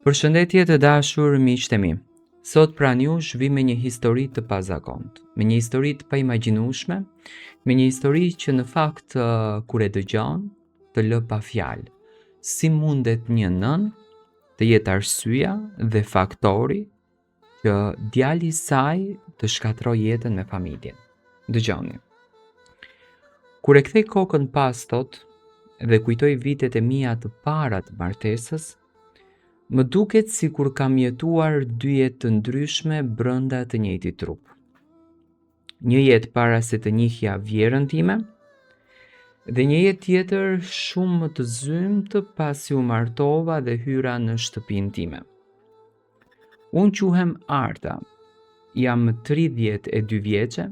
Përshëndetje të dashur miqtë e mi. Sot pranë jush vi me një histori të pazakontë, me një histori të paimagjinueshme, me një histori që në fakt kur e dëgjon të lë pa fjalë. Si mundet një nën të jetë arsyeja dhe faktori që djali i saj të shkatërrojë jetën me familjen. Dëgjoni. Kur e kthej kokën pas thot dhe kujtoj vitet e mia të para të martesës, më duket si kur kam jetuar dy jetë të ndryshme brënda të njëjtit trup. Një jetë para se të njihja vjerën time, dhe një jetë tjetër shumë më të zymtë pasi u martova dhe hyra në shtëpinë time. Unë quhem Arta, jam 32 vjeçe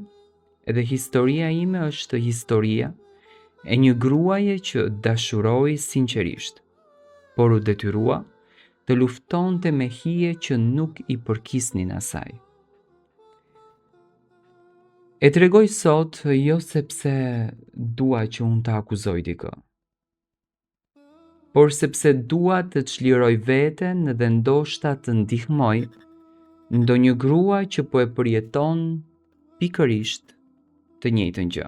dhe historia ime është historia e një gruaje që dashuroi sinqerisht, por u detyrua të luftonte me hije që nuk i përkisnin asaj. E tregoj sot jo sepse dua që unë të akuzoj dikë, por sepse dua të çliroj veten dhe ndoshta të ndihmoj ndonjë grua që po e përjeton pikërisht të njëjtën gjë.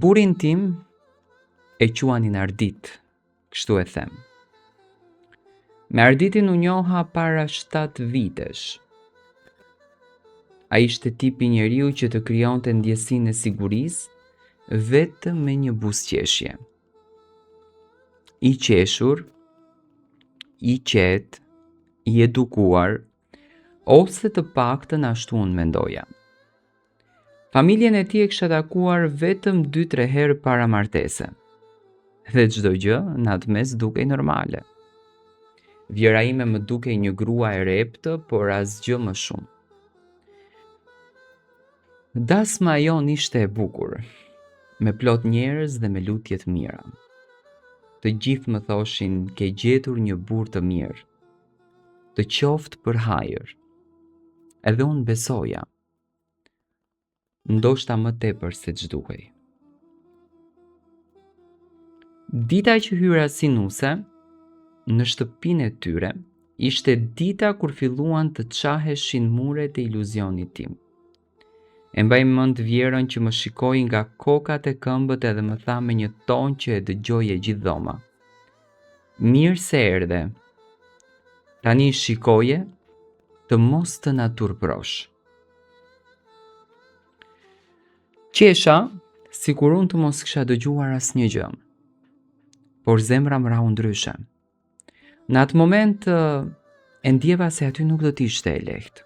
Burrin tim e quanin Ardit, kështu e them. Me Arditin u njoha para 7 vitesh. Ai ishte tipi njeriu që të krijonte ndjesinë e sigurisë vetëm me një buzëqeshje. I qeshur, i qetë, i edukuar, ose të paktën ashtu unë mendoja. Familjen e tij e kisha takuar vetëm 2-3 herë para martese. Dhe çdo gjë në atë mes dukej normale. Vjera ime më dukej një grua e reptë, por asgjë më shumë. Dasma jon ishte e bukur, me plot njerëz dhe me lutje të mira. Të gjithë më thoshin ke gjetur një burr të mirë, të qoftë për hajër. Edhe unë besoja, ndoshta më tepër se ç'duhej. Dita që hyra si nuse në shtëpinë e tyre ishte dita kur filluan të çaheshin muret e iluzionit tim. E mbaj mend vjerën që më shikoi nga kokat e këmbët edhe më tha me një ton që e dëgjoje gjithë dhoma. Mirë se erdhe. Tani shikoje të mos të na turprosh. Qesha sikur unë të mos kisha dëgjuar asnjë gjë. Por zemra më rau ndryshe. Në atë moment e ndjeva se aty nuk do t'ishte e lehtë.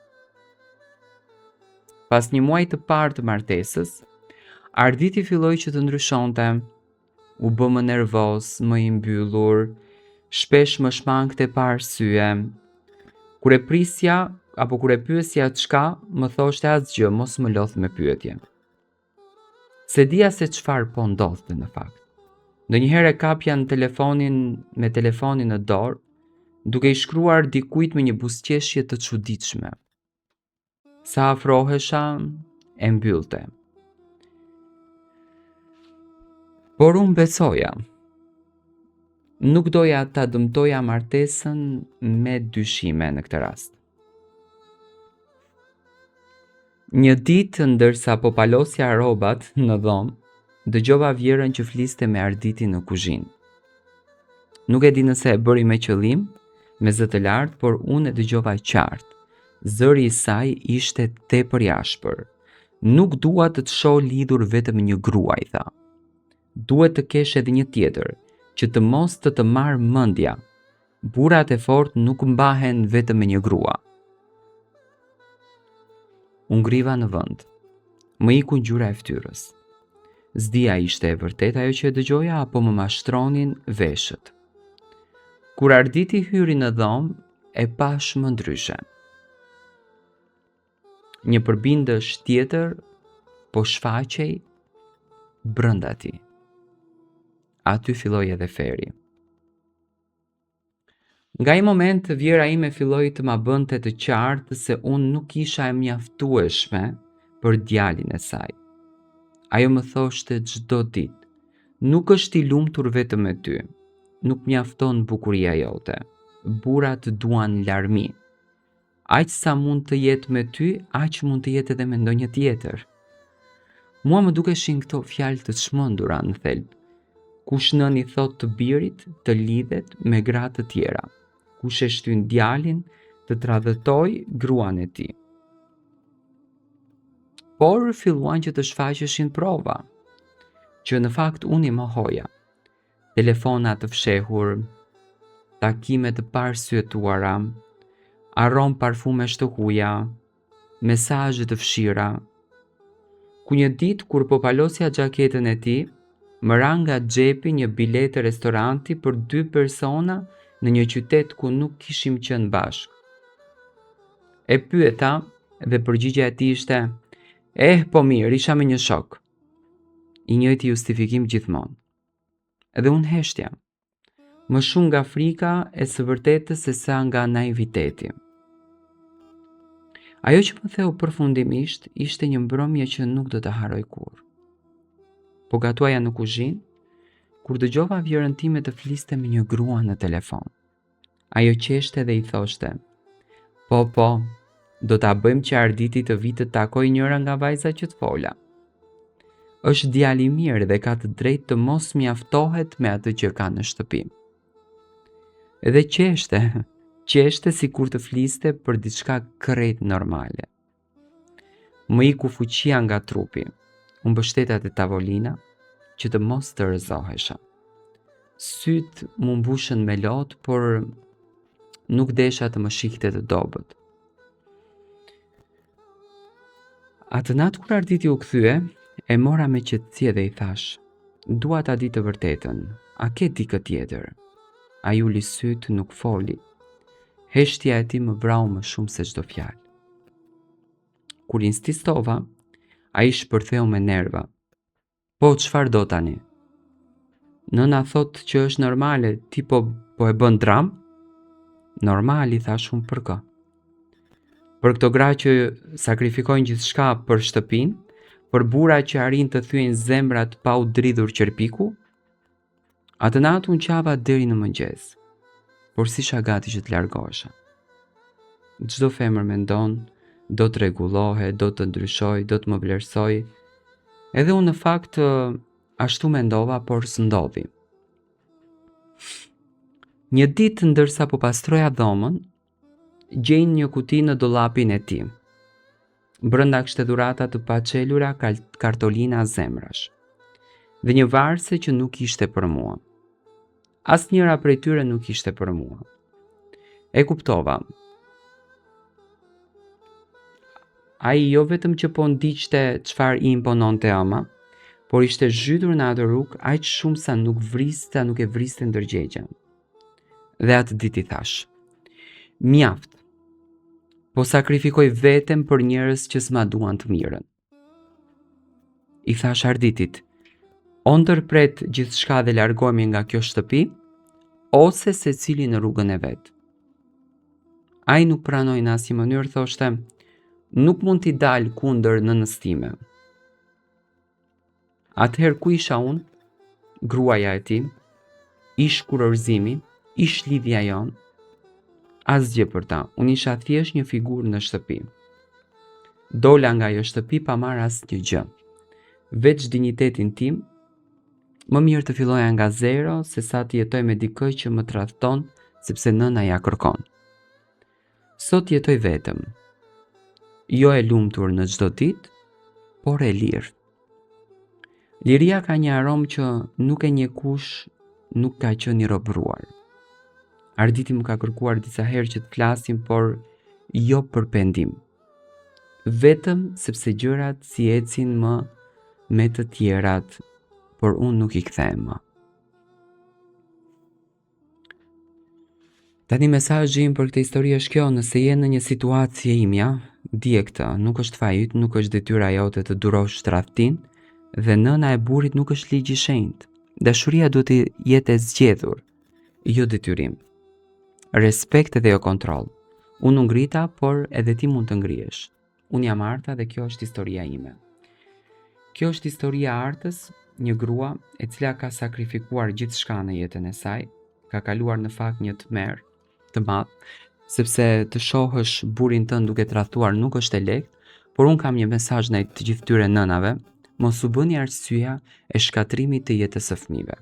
Pas një muaji të parë të martesës, Arditi filloi që të ndryshonte, u bë më nervoz, më i mbyllur, shpesh më shmangte pa arsye. Kur e prisja apo kur e pyesja çka, më thoshte asgjë, mos më lodh me pyetje. Se dija se çfarë po ndodhte në fakt. Ndonjëherë kapja me telefonin në dorë, duke i shkruar dikujt me një buzëqeshje të çuditshme. Sa afrohesha, e mbyllte. Por unë besoja. Nuk doja ta dëmtoja martesën me dyshime në këtë rast. Një ditë ndërsa po palosja rrobat në dhomë, dëgjova vjerën që fliste me Arditin në kuzhinë. Nuk e di nëse e bëri me qëllim, me zë të lartë, por unë e dëgjova qartë. Zëri i saj ishte tepër i ashpër. Nuk dua të shoh lidhur vetëm një grua, i tha. Duhet të kesh edhe një tjetër, që të mos të marrë mendja. Burrat e fortë nuk mbahen vetëm me një grua. Unë ngriva në vend. Më iku ngjyra e fytyrës. S'dia ishte e vërtet ajo që e dëgjoja apo më mashtronin veshët. Kur Arditi hyri në dhomë, e pash më ndryshe. Një përbindësh tjetër po shfaqej brenda tij. Aty filloi edhe feri. Nga ai moment vjera ime filloi të ma bënte të qartë se unë nuk isha e mjaftueshme për djalin e saj. Ajo më thoshte çdo ditë, nuk është i lumtur vetëm me ty. nuk mjafton bukuria jote. Burrat duan larmi. Aq sa mund të jetë me ty, aq mund të jetë edhe me ndonjë tjetër. Mua më dukeshin këto fjalë të çmendura në thelb. Kush nën i thot të birit të lidhet me gra të tjera. Kush e shtyn djalin të tradhëtoj gruan e tij. Por filluan që të shfaqeshin prova, që në fakt unë i mohoja. Telefona të fshehur, takime të parsyetuara, arom parfumesh të huaja, mesazhe të fshira. Ku një ditë kur po palosja xhaketën e tij, më ra nga xhepi një biletë restoranti për 2 persona në një qytet ku nuk kishim qenë bashkë. E pyeta dhe përgjigjja e tij ishte: po mirë, isha me një shok." I njëjti justifikim gjithmonë. Edhe unë heshtja. Më shumë nga frika e së vërtetës se sa nga naiviteti. Ajo që më theu përfundimisht ishte një mbrëmje që nuk do të haroj kurrë. Po gatuaja në kuzhinë, kur dëgjova vjerën time të fliste me një grua në telefon. Ajo qeshte dhe i thoshte: Po, do ta bëjmë që Arditi të vi të takoj njëra nga vajzat që të fola. Është djali i mirë dhe ka të drejtë të mos mjaftohet me atë që ka në shtëpi." Edhe qeshte si kur të fliste për diçka krejt normale. Më iku fuqia nga trupi, unë mbështeta te tavolina që të mos të rëzohesha. Syt mu mbushën me lot, por nuk desha të më shihte të dobët. Atë natë kur Arditi u kthye, e mora me qetësi dhe i thash: "Dua ta di të vërtetën, a ke dikë tjetër?" Ai uli syt, nuk foli. Heshtja e tij më vrau më shumë se çdo fjalë. Kur insistova, ai shpërtheu me nerva: "Po, çfarë do tani? Nëna thot që është normale, ti po e bën dram?" "Normal," i thash unë, "për kë? Për këto gra që sakrifikojnë gjithçka për shtëpinë, për burra që arrin të thyejnë zemrat pa u dridhur qerpiku?" Atë natë unë qava deri në mëngjes, por s'isha gati që të largohesha. Çdo femër mendon, do të rregullohet, do të ndryshoj, do të më vlerësoj. Edhe unë në fakt ashtu mendova, por s'ndodhi. Një ditë ndërsa po pastroja dhomën, gjej një kuti në dollapin e tij. Brenda kishte dhurata të paçelura kartolina zemrash dhe një varse që nuk ishte për mua. Asnjëra prej tyre nuk ishte për mua. E kuptova. Ai jo vetëm që po ndiqte çfarë i impononte ama, por ishte zhytur në atë rrugë aq shumë sa nuk e vriste ndërgjegjen. Dhe atë ditë i thash: "Mjaft. Po sakrifikoj veten për njerëz që s'ma duan të mirën." I thash Arditit: "O ndërpret gjithçka dhe largohemi nga kjo shtëpi, ose secili në rrugën e vet." Ai nuk pranoi në asnjë mënyrë, thoshte: "Nuk mund t'i dal kundër nënës time." Atëherë ku isha unë? Gruaja e tij, ish kurorëzimi, ish lidhja jon. Asgjë për ta, unë isha thjesht një figurë në shtëpi. Dola nga ajo shtëpi pa marrë asnjë gjë, veç dinjitetin tim. Më mirë të filloja nga zero se sa të jetoj me dikë që më tradhton sepse nëna ja kërkon. Sot jetoj vetëm, jo e lumtur në çdo ditë, por e lirë. Liria ka një aromë që nuk e njeh kush nuk ka qenë i robëruar. Arditi më ka kërkuar disa herë që të flasim, por jo për pendim. Vetëm sepse gjërat si ecin më me të tjerat, por unë nuk i kthehem më. Tani mesazhi im për këtë histori është kjo: nëse je në një situatë si e imja, dije këtë, nuk është faji yt, nuk është detyra jote të durosh tradhtin, dhe nëna e burrit nuk është ligj i shenjtë. Dashuria duhet të jetë e zgjedhur, jo detyrim. Respekt dhe jo kontroll. Unë u ngrita, por edhe ti mund të ngrihesh. Unë jam Arta dhe kjo është historia ime. Kjo është historia Artës, një grua e cila ka sakrifikuar gjithçka në jetën e saj, ka kaluar në fakt një tmerr të madh, sepse të shohësh burrin tënd duke tradhtuar nuk është e lehtë, por un kam një mesazh ndaj të gjithë këtyre nënave, mos u bëni arsyeja e shkatrimit të jetës së fëmijëve.